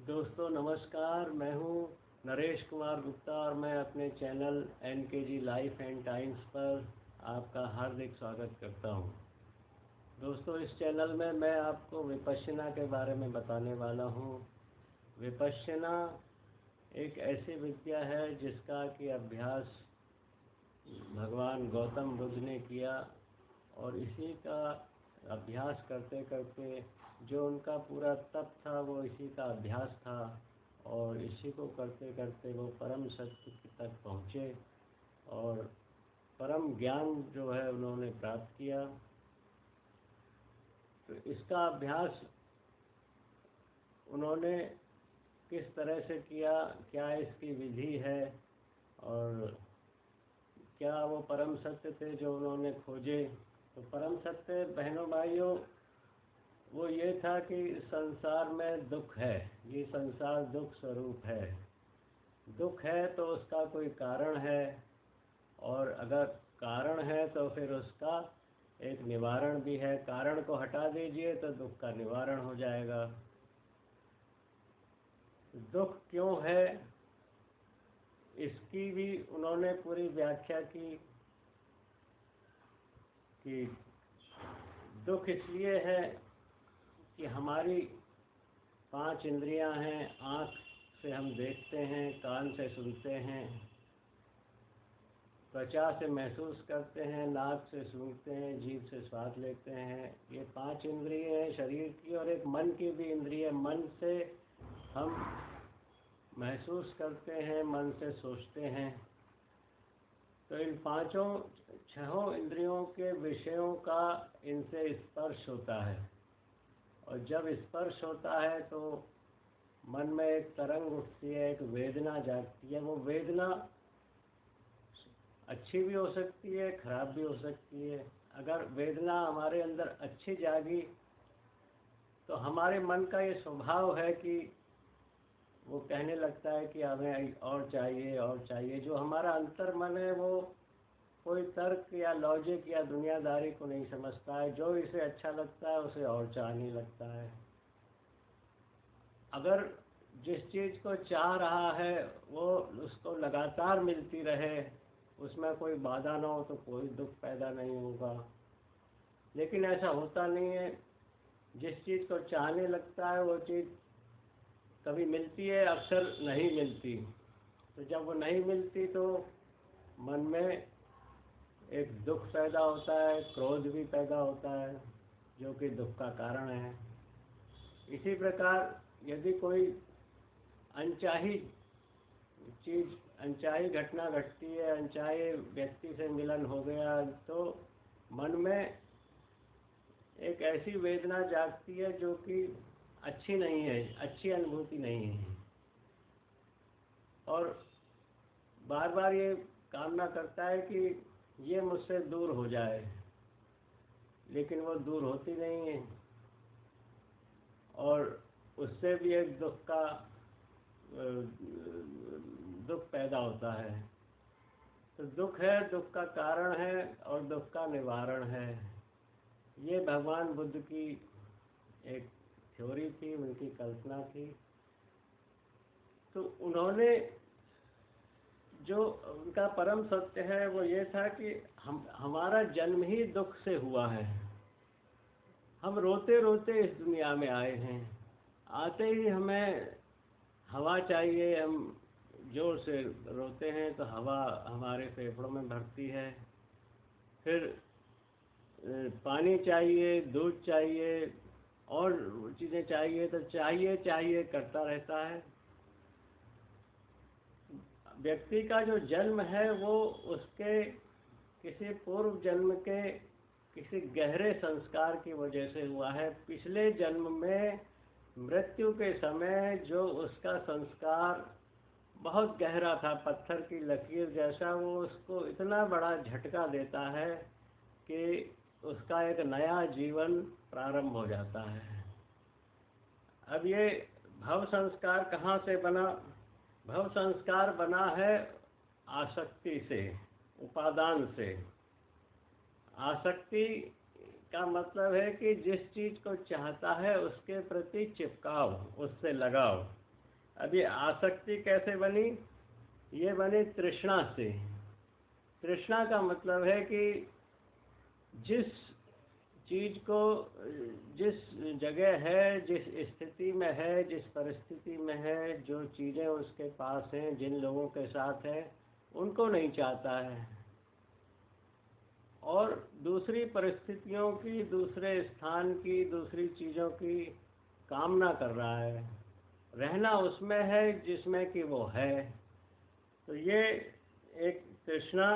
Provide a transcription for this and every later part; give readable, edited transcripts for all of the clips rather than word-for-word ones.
दोस्तों नमस्कार। मैं हूं नरेश कुमार गुप्ता और मैं अपने channel NKG life and times पर आपका हार्दिक स्वागत करता हूं। दोस्तों, इस चैनल में मैं आपको विपश्यना के बारे में बताने वाला हूं। विपश्यना एक ऐसी विद्या है जिसका कि अभ्यास भगवान गौतम बुद्ध ने किया और इसी का अभ्यास करते करते जो उनका पूरा तप था वो इसी का अभ्यास था और इसी को करते करते वो परम सत्य तक पहुँचे और परम ज्ञान जो है उन्होंने प्राप्त किया। तो इसका अभ्यास उन्होंने किस तरह से किया, क्या इसकी विधि है और क्या वो परम सत्य थे जो उन्होंने खोजे। तो परम सत्य बहनों भाइयों वो ये था कि संसार में दुख है, ये संसार दुख स्वरूप है। दुख है तो उसका कोई कारण है और अगर कारण है तो फिर उसका एक निवारण भी है। कारण को हटा दीजिए तो दुख का निवारण हो जाएगा। दुख क्यों है इसकी भी उन्होंने पूरी व्याख्या की कि दुख इसलिए है कि हमारी 5 इंद्रियां हैं। आँख से हम देखते हैं, कान से सुनते हैं, त्वचा से महसूस करते हैं, नाक से सूंघते हैं, जीभ से स्वाद लेते हैं। ये 5 इंद्रिय हैं शरीर की और एक मन की भी इंद्रिय। मन से हम महसूस करते हैं, मन से सोचते हैं। तो इन 6 इंद्रियों के विषयों का इनसे स्पर्श होता है और जब स्पर्श होता है तो मन में एक तरंग उठती है, एक वेदना जागती है। वो वेदना अच्छी भी हो सकती है, खराब भी हो सकती है। अगर वेदना हमारे अंदर अच्छी जागी तो हमारे मन का ये स्वभाव है कि वो कहने लगता है कि हमें और चाहिए और चाहिए। जो हमारा अंतर मन है वो कोई तर्क या लॉजिक या दुनियादारी को नहीं समझता है। जो इसे अच्छा लगता है उसे और चाहने लगता है। अगर जिस चीज़ को चाह रहा है वो उसको लगातार मिलती रहे, उसमें कोई बाधा ना हो तो कोई दुख पैदा नहीं होगा। लेकिन ऐसा होता नहीं है। जिस चीज़ को चाहने लगता है वो चीज़ कभी मिलती है, अक्सर नहीं मिलती। तो जब वो नहीं मिलती तो मन में एक दुख पैदा होता है, क्रोध भी पैदा होता है जो कि दुख का कारण है। इसी प्रकार यदि कोई अनचाही चीज़, अनचाही घटना घटती है, अनचाहे व्यक्ति से मिलन हो गया तो मन में एक ऐसी वेदना जागती है जो कि अच्छी नहीं है, अच्छी अनुभूति नहीं है और बार बार ये कामना करता है कि ये मुझसे दूर हो जाए, लेकिन वो दूर होती नहीं है और उससे भी एक दुख पैदा होता है। तो दुख है, दुख का कारण है और दुख का निवारण है। ये भगवान बुद्ध की एक थ्योरी थी, उनकी कल्पना थी। तो उन्होंने जो उनका परम सत्य है वो ये था कि हमारा जन्म ही दुख से हुआ है। हम रोते रोते इस दुनिया में आए हैं। आते ही हमें हवा चाहिए, हम जोर से रोते हैं तो हवा हमारे फेफड़ों में भरती है। फिर पानी चाहिए, दूध चाहिए और चीज़ें चाहिए, तो चाहिए चाहिए करता रहता है। व्यक्ति का जो जन्म है वो उसके किसी पूर्व जन्म के किसी गहरे संस्कार की वजह से हुआ है। पिछले जन्म में मृत्यु के समय जो उसका संस्कार बहुत गहरा था, पत्थर की लकीर जैसा, वो उसको इतना बड़ा झटका देता है कि उसका एक नया जीवन प्रारंभ हो जाता है। अब ये भव संस्कार कहाँ से बना? भव संस्कार बना है आसक्ति से, उपादान से। आसक्ति का मतलब है कि जिस चीज़ को चाहता है उसके प्रति चिपकाव, उससे लगाव। अभी आसक्ति कैसे बनी? ये बनी तृष्णा से। तृष्णा का मतलब है कि जिस चीज़ को, जिस जगह है, जिस स्थिति में है, जिस परिस्थिति में है, जो चीज़ें उसके पास हैं, जिन लोगों के साथ है, उनको नहीं चाहता है, और दूसरी परिस्थितियों की, दूसरे स्थान की, दूसरी चीज़ों की कामना कर रहा है, रहना उसमें है जिसमें कि वो है। तो ये एक तृष्णा।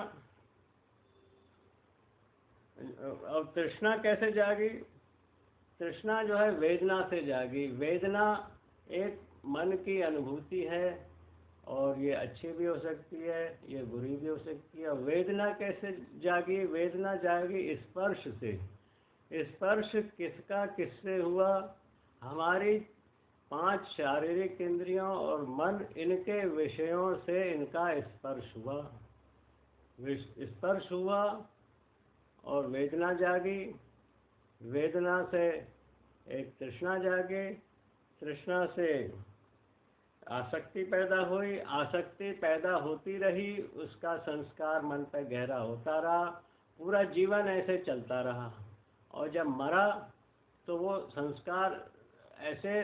अब तृष्णा कैसे जागी? तृष्णा जो है वेदना से जागी। वेदना एक मन की अनुभूति है, और ये अच्छी भी हो सकती है, ये बुरी भी हो सकती है। वेदना कैसे जागी? वेदना जागी स्पर्श से। स्पर्श किसका किससे हुआ? हमारी 5 शारीरिक इंद्रियों और मन, इनके विषयों से इनका स्पर्श हुआ। स्पर्श हुआ और वेदना जागी। वेदना से एक तृष्णा जागे। तृष्णा से आसक्ति पैदा हुई। आसक्ति पैदा होती रही, उसका संस्कार मन पर गहरा होता रहा, पूरा जीवन ऐसे चलता रहा। और जब मरा तो वो संस्कार ऐसे,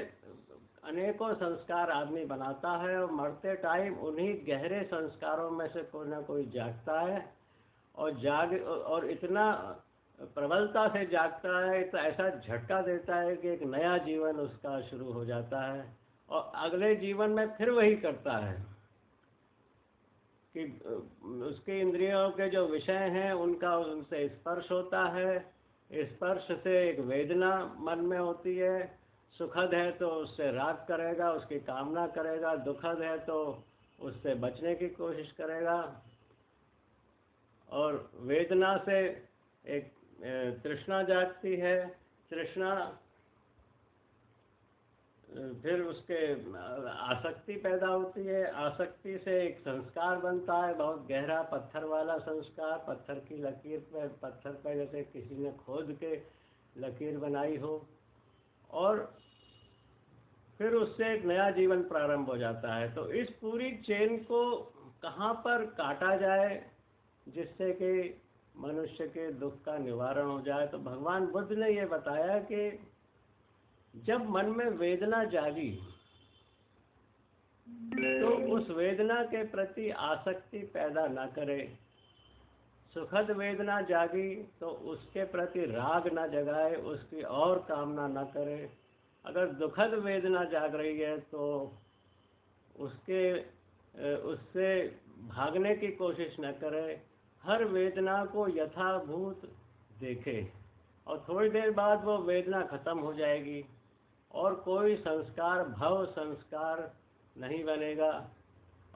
अनेकों संस्कार आदमी बनाता है, और मरते टाइम उन्हीं गहरे संस्कारों में से कोई ना कोई जागता है, और इतना प्रबलता से जागता है, तो ऐसा झटका देता है कि एक नया जीवन उसका शुरू हो जाता है, और अगले जीवन में फिर वही करता है कि उसके इंद्रियों के जो विषय हैं उनका उनसे स्पर्श होता है। स्पर्श से एक वेदना मन में होती है। सुखद है तो उससे राग करेगा, उसकी कामना करेगा। दुखद है तो उससे बचने की कोशिश करेगा। और वेदना से एक तृष्णा जागती है। तृष्णा फिर उसके आसक्ति पैदा होती है। आसक्ति से एक संस्कार बनता है, बहुत गहरा पत्थर वाला संस्कार। पत्थर की लकीर पे, पत्थर पे जैसे किसी ने खोद के लकीर बनाई हो, और फिर उससे एक नया जीवन प्रारंभ हो जाता है। तो इस पूरी चेन को कहाँ पर काटा जाए जिससे कि मनुष्य के दुख का निवारण हो जाए? तो भगवान बुद्ध ने ये बताया कि जब मन में वेदना जागी तो उस वेदना के प्रति आसक्ति पैदा न करे। सुखद वेदना जागी तो उसके प्रति राग न जगाए, उसकी और कामना न करे। अगर दुखद वेदना जाग रही है तो उससे भागने की कोशिश न करे। हर वेदना को यथाभूत देखे, और थोड़ी देर बाद वो वेदना खत्म हो जाएगी, और कोई संस्कार, भव संस्कार नहीं बनेगा,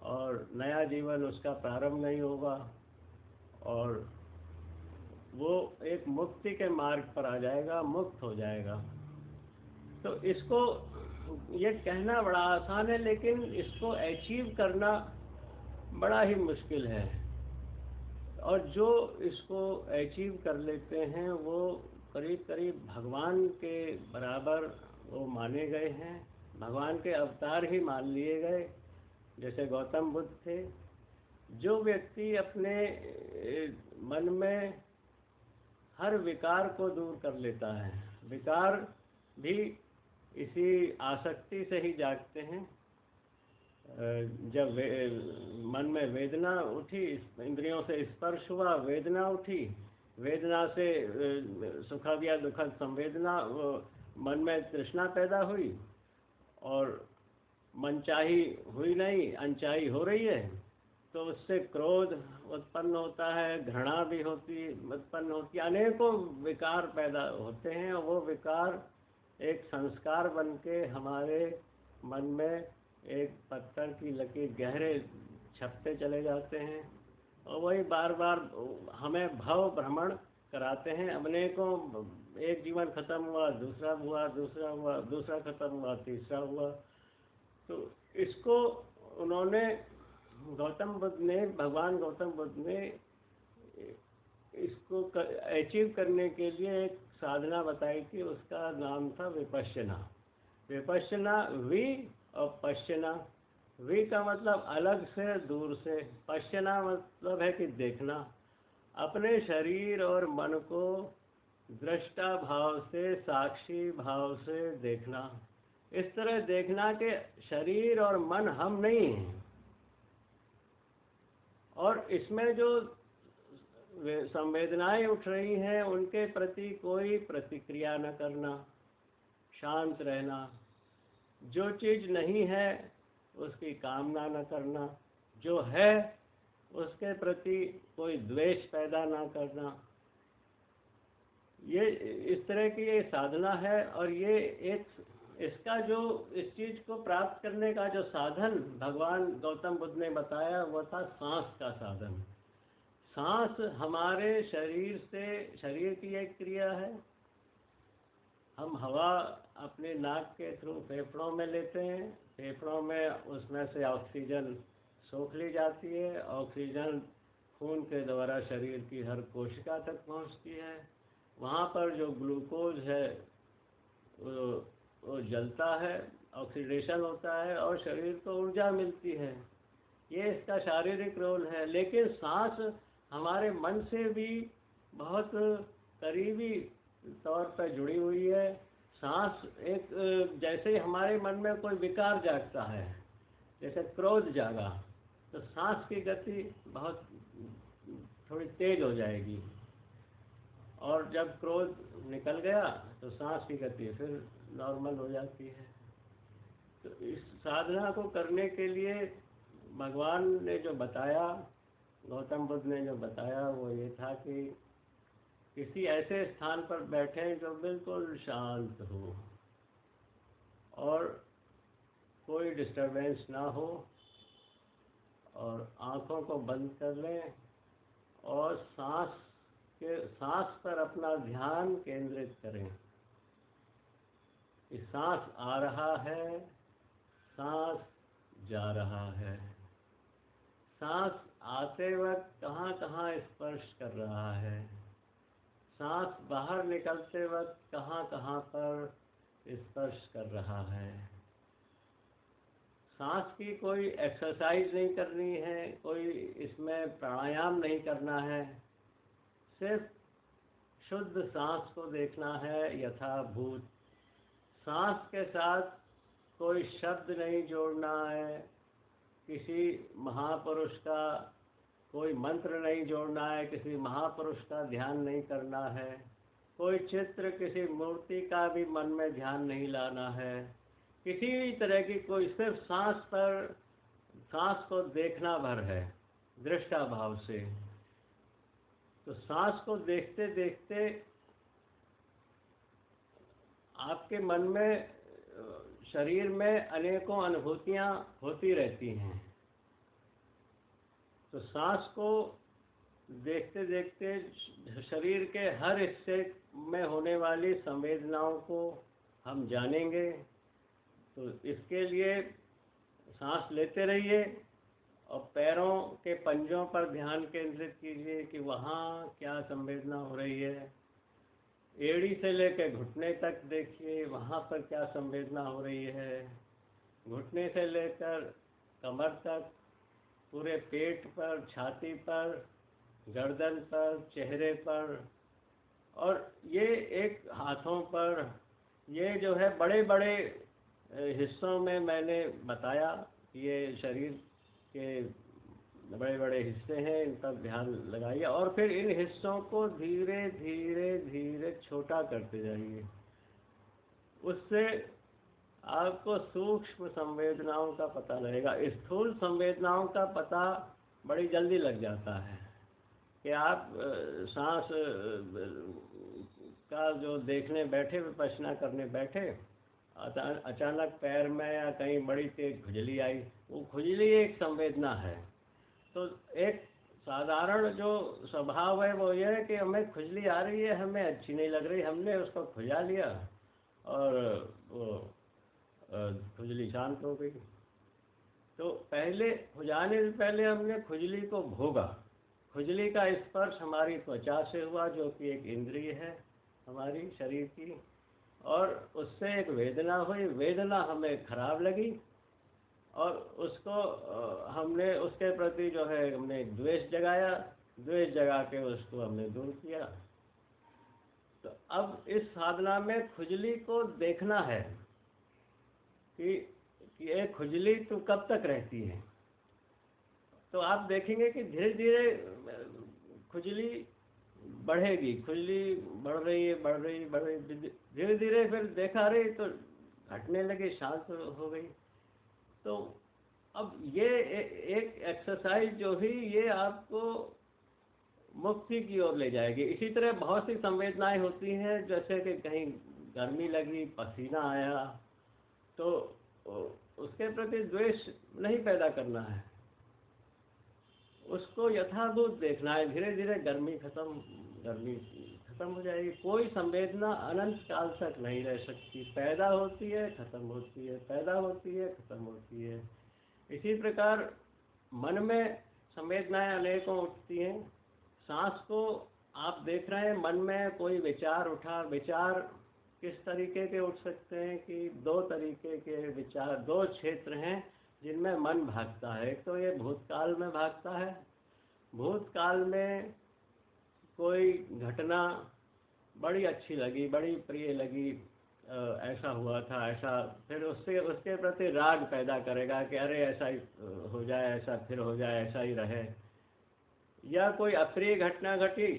और नया जीवन उसका प्रारंभ नहीं होगा, और वो एक मुक्ति के मार्ग पर आ जाएगा, मुक्त हो जाएगा। तो इसको, ये कहना बड़ा आसान है, लेकिन इसको अचीव करना बड़ा ही मुश्किल है। और जो इसको अचीव कर लेते हैं वो करीब करीब भगवान के बराबर वो माने गए हैं। भगवान के अवतार ही मान लिए गए, जैसे गौतम बुद्ध थे। जो व्यक्ति अपने मन में हर विकार को दूर कर लेता है, विकार भी इसी आसक्ति से ही जागते हैं। जब मन में वेदना उठी, इंद्रियों से स्पर्श हुआ, वेदना उठी, वेदना से सुखद या दुखद संवेदना, मन में तृष्णा पैदा हुई, और मनचाही हुई नहीं, अनचाही हो रही है, तो उससे क्रोध उत्पन्न होता है, घृणा भी उत्पन्न होती है, अनेकों विकार पैदा होते हैं। और वो विकार एक संस्कार बन के हमारे मन में एक पत्थर की लकीर गहरे छपते चले जाते हैं, और वही बार बार हमें भव भ्रमण कराते हैं। अनेकों, एक जीवन खत्म हुआ, दूसरा हुआ, दूसरा हुआ, दूसरा खत्म हुआ, तीसरा हुआ। तो इसको उन्होंने, भगवान गौतम बुद्ध ने इसको अचीव करने के लिए एक साधना बताई थी। उसका नाम था विपश्यना। विपश्यना, वी और पश्यना, वी का मतलब अलग से, दूर से। पश्यना मतलब है कि देखना, अपने शरीर और मन को दृष्टा भाव से, साक्षी भाव से देखना। इस तरह देखना कि शरीर और मन हम नहीं हैं, और इसमें जो संवेदनाएं उठ रही हैं उनके प्रति कोई प्रतिक्रिया न करना, शांत रहना। जो चीज़ नहीं है उसकी कामना न करना, जो है उसके प्रति कोई द्वेष पैदा न करना। ये इस तरह की ये साधना है। और ये एक इसका जो इस चीज़ को प्राप्त करने का जो साधन भगवान गौतम बुद्ध ने बताया वो था सांस का साधन। सांस हमारे शरीर से, शरीर की एक क्रिया है। हम हवा अपने नाक के थ्रू फेफड़ों में लेते हैं, फेफड़ों में उसमें से ऑक्सीजन सोख ली जाती है, ऑक्सीजन खून के द्वारा शरीर की हर कोशिका तक पहुंचती है। वहाँ पर जो ग्लूकोज है वो जलता है, ऑक्सीडेशन होता है और शरीर को ऊर्जा मिलती है। ये इसका शारीरिक रोल है। लेकिन सांस हमारे मन से भी बहुत करीबी तौर पर जुड़ी हुई है। सांस एक, जैसे हमारे मन में कोई विकार जागता है, जैसे क्रोध जागा, तो सांस की गति बहुत थोड़ी तेज हो जाएगी, और जब क्रोध निकल गया तो सांस की गति फिर नॉर्मल हो जाती है। तो इस साधना को करने के लिए भगवान ने जो बताया, गौतम बुद्ध ने जो बताया वो ये था कि किसी ऐसे स्थान पर बैठें जो बिल्कुल शांत हो और कोई डिस्टरबेंस ना हो, और आँखों को बंद कर लें और सांस पर अपना ध्यान केंद्रित करें कि सांस आ रहा है, सांस जा रहा है। सांस आते वक्त कहाँ कहाँ स्पर्श कर रहा है, सांस बाहर निकलते वक्त कहाँ कहाँ पर स्पर्श कर रहा है। सांस की कोई एक्सरसाइज नहीं करनी है, कोई इसमें प्राणायाम नहीं करना है, सिर्फ शुद्ध सांस को देखना है यथाभूत। सांस के साथ कोई शब्द नहीं जोड़ना है, किसी महापुरुष का कोई मंत्र नहीं जोड़ना है, किसी महापुरुष का ध्यान नहीं करना है, कोई चित्र, किसी मूर्ति का भी मन में ध्यान नहीं लाना है, किसी भी तरह की कोई, सिर्फ सांस पर, सांस को देखना भर है दृष्टा भाव से। तो सांस को देखते देखते आपके मन में, शरीर में अनेकों अनुभूतियाँ होती रहती हैं। तो सांस को देखते देखते शरीर के हर हिस्से में होने वाली संवेदनाओं को हम जानेंगे। तो इसके लिए सांस लेते रहिए और पैरों के पंजों पर ध्यान केंद्रित कीजिए कि वहाँ क्या संवेदना हो रही है। एड़ी से लेकर घुटने तक देखिए, वहाँ पर क्या संवेदना हो रही है। घुटने से लेकर कमर तक, पूरे पेट पर, छाती पर, गर्दन पर, चेहरे पर, और ये एक हाथों पर, ये जो है बड़े बड़े हिस्सों में मैंने बताया। ये शरीर के बड़े बड़े हिस्से हैं, इन पर ध्यान लगाइए और फिर इन हिस्सों को धीरे धीरे धीरे छोटा करते जाइए। उससे आपको सूक्ष्म संवेदनाओं का पता लगेगा। स्थूल संवेदनाओं का पता बड़ी जल्दी लग जाता है कि आप सांस का जो देखने बैठे, विपश्यना करने बैठे, अचानक पैर में या कहीं बड़ी तेज खुजली आई। वो खुजली एक संवेदना है। तो एक साधारण जो स्वभाव है वो ये है कि हमें खुजली आ रही है, हमें अच्छी नहीं लग रही, हमने उसको खुजा लिया और वो खुजली शांत हो गई। तो पहले खुजाने से पहले हमने खुजली को भोगा। खुजली का स्पर्श हमारी त्वचा से हुआ, जो कि एक इंद्रिय है हमारी शरीर की, और उससे एक वेदना हुई। वेदना हमें खराब लगी, और उसको हमने उसके प्रति जो है हमने द्वेष जगाया, द्वेष जगा के उसको हमने दूर किया। तो अब इस साधना में खुजली को देखना है कि ये खुजली तो कब तक रहती है। तो आप देखेंगे कि धीरे धीरे खुजली बढ़ेगी, खुजली बढ़ रही है, बढ़ रही, बढ़ रही, धीरे धीरे फिर देखा रही तो घटने लगी, शांत हो गई। तो अब ये एक एक्सरसाइज जो ही ये आपको मुक्ति की ओर ले जाएगी। इसी तरह बहुत सी संवेदनाएं होती हैं, जैसे कि कहीं गर्मी लगी, पसीना आया, तो उसके प्रति द्वेष नहीं पैदा करना है, उसको यथाभूत देखना है। धीरे धीरे गर्मी खत्म हो जाएगी। कोई संवेदना अनंत काल तक नहीं रह सकती, पैदा होती है, खत्म होती है, पैदा होती है, खत्म होती है। इसी प्रकार मन में संवेदनाएं अनेकों उठती हैं। सांस को आप देख रहे हैं, मन में कोई विचार उठा, विचार किस तरीके के उठ सकते हैं कि दो तरीके के विचार, दो क्षेत्र हैं जिनमें मन भागता है। एक तो ये भूतकाल में भागता है, भूतकाल में कोई घटना बड़ी अच्छी लगी, बड़ी प्रिय लगी, ऐसा हुआ था, ऐसा, फिर उससे उसके प्रति राग पैदा करेगा कि अरे ऐसा ही हो जाए, ऐसा फिर हो जाए, ऐसा ही रहे। या कोई अप्रिय घटना घटी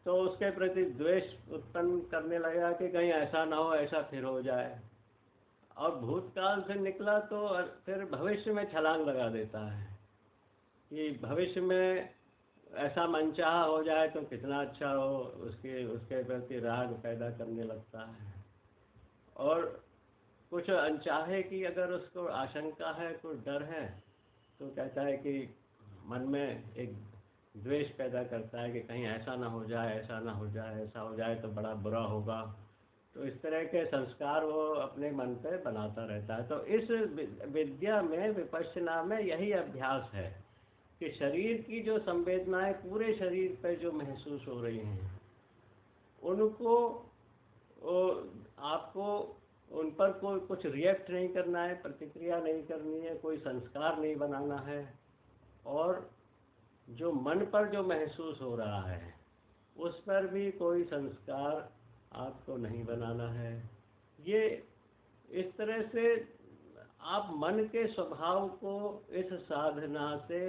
तो उसके प्रति द्वेष उत्पन्न करने लगेगा कि कहीं ऐसा ना हो, ऐसा फिर हो जाए। और भूतकाल से निकला तो फिर भविष्य में छलांग लगा देता है कि भविष्य में ऐसा मनचाहा हो जाए तो कितना अच्छा हो, उसके प्रति राग पैदा करने लगता है। और कुछ अनचाहे की अगर उसको आशंका है, कुछ डर है, तो कहता है कि मन में एक द्वेष पैदा करता है कि कहीं ऐसा ना हो जाए, ऐसा ना हो जाए, ऐसा हो जाए तो बड़ा बुरा होगा। तो इस तरह के संस्कार वो अपने मन पे बनाता रहता है। तो इस विद्या में, विपश्यना में यही अभ्यास है कि शरीर की जो संवेदनाएं पूरे शरीर पे जो महसूस हो रही हैं, उनको आपको उन पर कोई कुछ रिएक्ट नहीं करना है, प्रतिक्रिया नहीं करनी है, कोई संस्कार नहीं बनाना है। और जो मन पर जो महसूस हो रहा है उस पर भी कोई संस्कार आपको नहीं बनाना है। ये इस तरह से आप मन के स्वभाव को इस साधना से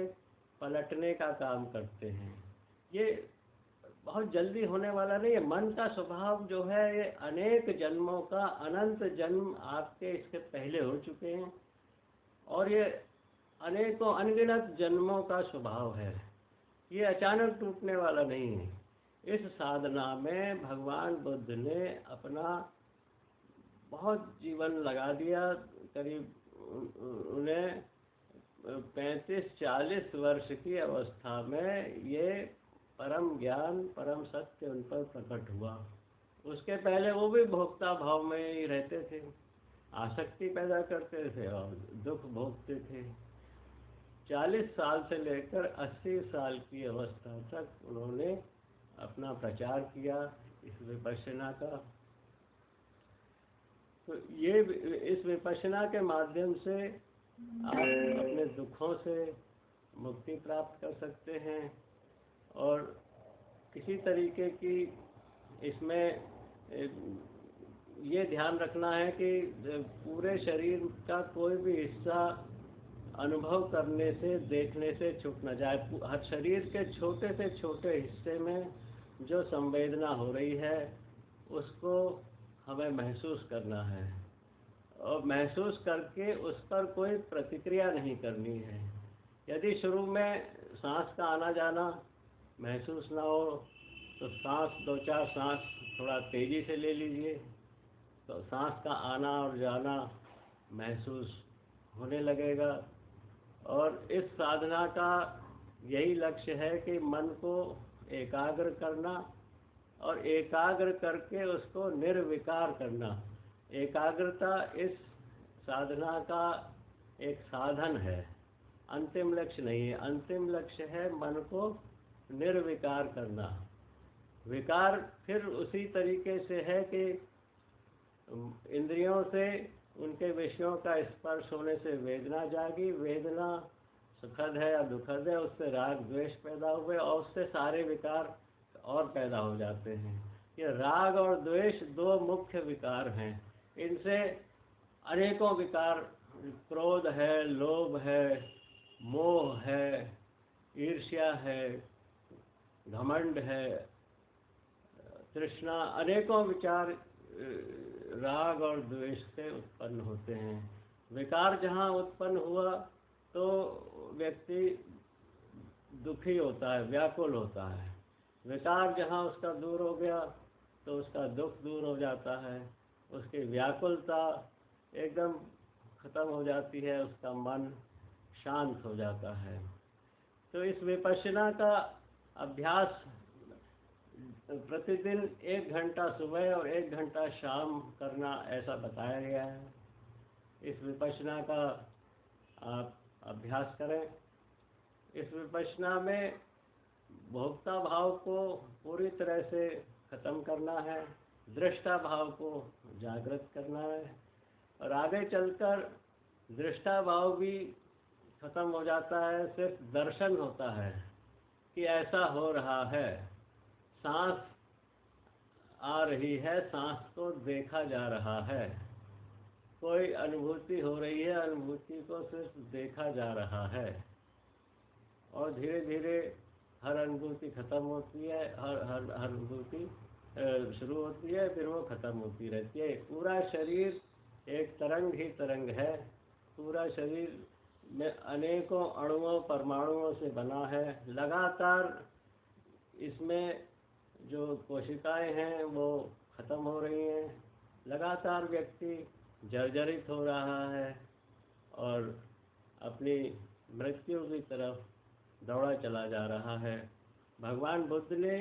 पलटने का काम करते हैं। ये बहुत जल्दी होने वाला नहीं है। मन का स्वभाव जो है ये अनेक जन्मों का, अनंत जन्म आपके इसके पहले हो चुके हैं और ये अनेकों अनगिनत जन्मों का स्वभाव है। ये अचानक टूटने वाला नहीं है। इस साधना में भगवान बुद्ध ने अपना बहुत जीवन लगा दिया। करीब उन्हें 35-40 वर्ष की अवस्था में ये परम ज्ञान, परम सत्य उन पर प्रकट हुआ। उसके पहले वो भी भोक्ता भाव में ही रहते थे, आसक्ति पैदा करते थे और दुख भोगते थे। 40 साल से लेकर 80 साल की अवस्था तक उन्होंने अपना प्रचार किया इस विपश्यना का। तो ये इस विपश्यना के माध्यम से आप अपने दुखों से मुक्ति प्राप्त कर सकते हैं। और किसी तरीके की इसमें ये ध्यान रखना है कि पूरे शरीर का कोई भी हिस्सा अनुभव करने से, देखने से छूट न जाए। हर शरीर के छोटे से छोटे हिस्से में जो संवेदना हो रही है उसको हमें महसूस करना है और महसूस करके उस पर कोई प्रतिक्रिया नहीं करनी है। यदि शुरू में सांस का आना जाना महसूस ना हो तो सांस, 2-4 सांस थोड़ा तेज़ी से ले लीजिए, तो सांस का आना और जाना महसूस होने लगेगा। और इस साधना का यही लक्ष्य है कि मन को एकाग्र करना और एकाग्र करके उसको निर्विकार करना। एकाग्रता इस साधना का एक साधन है, अंतिम लक्ष्य नहीं है। अंतिम लक्ष्य है मन को निर्विकार करना। विकार फिर उसी तरीके से है कि इंद्रियों से उनके विषयों का स्पर्श होने से वेदना जागी, वेदना सुखद है या दुखद है, उससे राग द्वेष पैदा हुए और उससे सारे विकार और पैदा हो जाते हैं। ये राग और द्वेष दो मुख्य विकार हैं, इनसे अनेकों विकार, क्रोध है, लोभ है, मोह है, ईर्ष्या है, घमंड है, तृष्णा, अनेकों विचार राग और द्वेष से उत्पन्न होते हैं। विकार जहाँ उत्पन्न हुआ तो व्यक्ति दुखी होता है, व्याकुल होता है। विकार जहाँ उसका दूर हो गया तो उसका दुख दूर हो जाता है, उसकी व्याकुलता एकदम खत्म हो जाती है, उसका मन शांत हो जाता है। तो इस विपश्यना का अभ्यास प्रतिदिन 1 घंटा सुबह और 1 घंटा शाम करना, ऐसा बताया गया है। इस विपश्यना का आप अभ्यास करें। इस विपश्यना में भोक्ता भाव को पूरी तरह से खत्म करना है, दृष्टा भाव को जागृत करना है, और आगे चलकर दृष्टा भाव भी खत्म हो जाता है, सिर्फ दर्शन होता है कि ऐसा हो रहा है, सांस आ रही है, सांस को देखा जा रहा है, कोई अनुभूति हो रही है, अनुभूति को सिर्फ देखा जा रहा है। और धीरे धीरे हर अनुभूति खत्म होती है, हर अनुभूति शुरू होती है, फिर वो खत्म होती रहती है। पूरा शरीर एक तरंग ही तरंग है, पूरा शरीर में अनेकों अणुओं परमाणुओं से बना है। लगातार इसमें जो कोशिकाएं हैं वो खत्म हो रही हैं, लगातार व्यक्ति जर्जरित हो रहा है और अपनी मृत्यु की तरफ दौड़ा चला जा रहा है। भगवान बुद्ध ने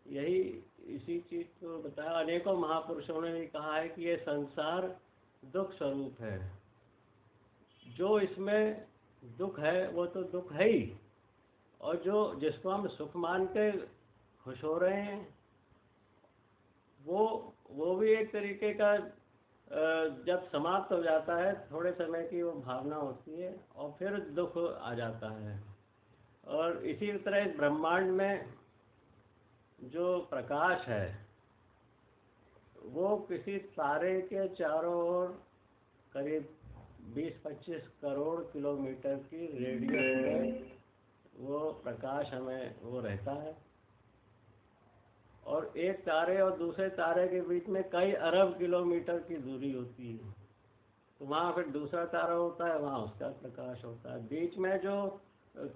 यही इसी चीज़ को बताया। अनेकों महापुरुषों ने भी कहा है कि ये संसार दुख स्वरूप है, जो इसमें दुख है वो तो दुख है ही, और जो जिसको हम सुख मान के खुश हो रहे हैं वो भी एक तरीके का जब समाप्त हो जाता है, थोड़े समय की वो भावना होती है और फिर दुख आ जाता है। और इसी तरह इस ब्रह्मांड में जो प्रकाश है वो किसी तारे के चारों ओर करीब 20-25 करोड़ किलोमीटर की रेडियस में वो प्रकाश हमें वो रहता है, और एक तारे और दूसरे तारे के बीच में कई अरब किलोमीटर की दूरी होती है। तो वहाँ फिर दूसरा तारा होता है, वहाँ उसका प्रकाश होता है। बीच में जो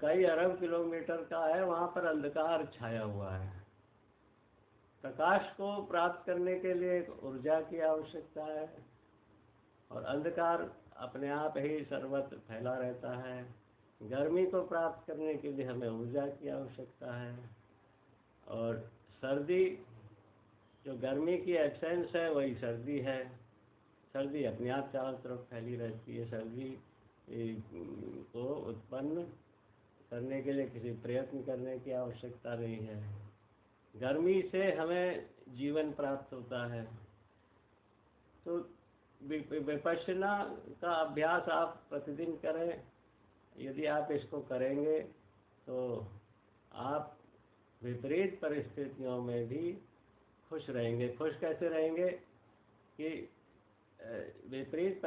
कई अरब किलोमीटर का है वहाँ पर अंधकार छाया हुआ है। प्रकाश को प्राप्त करने के लिए एक ऊर्जा की आवश्यकता है, और अंधकार अपने आप ही सर्वत्र फैला रहता है। गर्मी को प्राप्त करने के लिए हमें ऊर्जा की आवश्यकता है, और सर्दी, जो गर्मी की एब्सेंस है वही सर्दी है। सर्दी अपने आप चारों तरफ फैली रहती है। सर्दी को उत्पन्न करने के लिए किसी प्रयत्न करने की आवश्यकता नहीं है। गर्मी से हमें जीवन प्राप्त होता है। तो विपश्यना का अभ्यास आप प्रतिदिन करें। यदि आप इसको करेंगे तो आप विपरीत परिस्थितियों में भी खुश रहेंगे। खुश कैसे रहेंगे कि विपरीत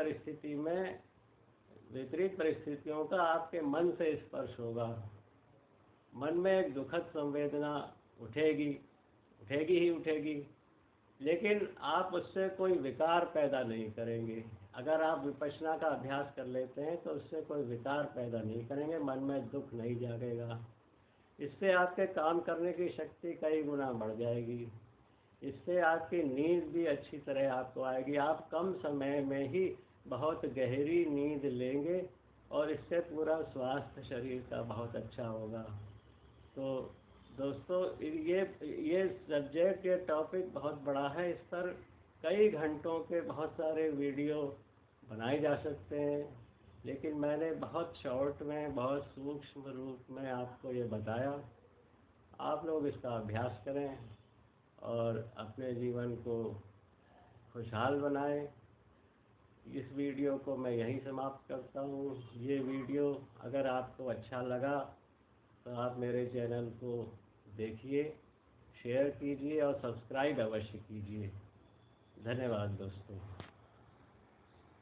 परिस्थितियों का आपके मन से स्पर्श होगा। मन में एक दुखद संवेदना उठेगी ही उठेगी, लेकिन आप उससे कोई विकार पैदा नहीं करेंगे। अगर आप विपश्यना का अभ्यास कर लेते हैं तो उससे कोई विकार पैदा नहीं करेंगे, मन में दुख नहीं जागेगा। इससे आपके काम करने की शक्ति कई गुना बढ़ जाएगी। इससे आपकी नींद भी अच्छी तरह आपको आएगी। आप कम समय में ही बहुत गहरी नींद लेंगे और इससे पूरा स्वास्थ्य शरीर का बहुत अच्छा होगा। तो दोस्तों, ये सब्जेक्ट, ये टॉपिक बहुत बड़ा है। इस पर कई घंटों के बहुत सारे वीडियो बनाए जा सकते हैं, लेकिन मैंने बहुत शॉर्ट में, बहुत सूक्ष्म रूप में आपको ये बताया। आप लोग इसका अभ्यास करें और अपने जीवन को खुशहाल बनाएं। इस वीडियो को मैं यहीं समाप्त करता हूँ। ये वीडियो अगर आपको अच्छा लगा तो आप मेरे चैनल को देखिए, शेयर कीजिए और सब्सक्राइब अवश्य कीजिए। धन्यवाद दोस्तों।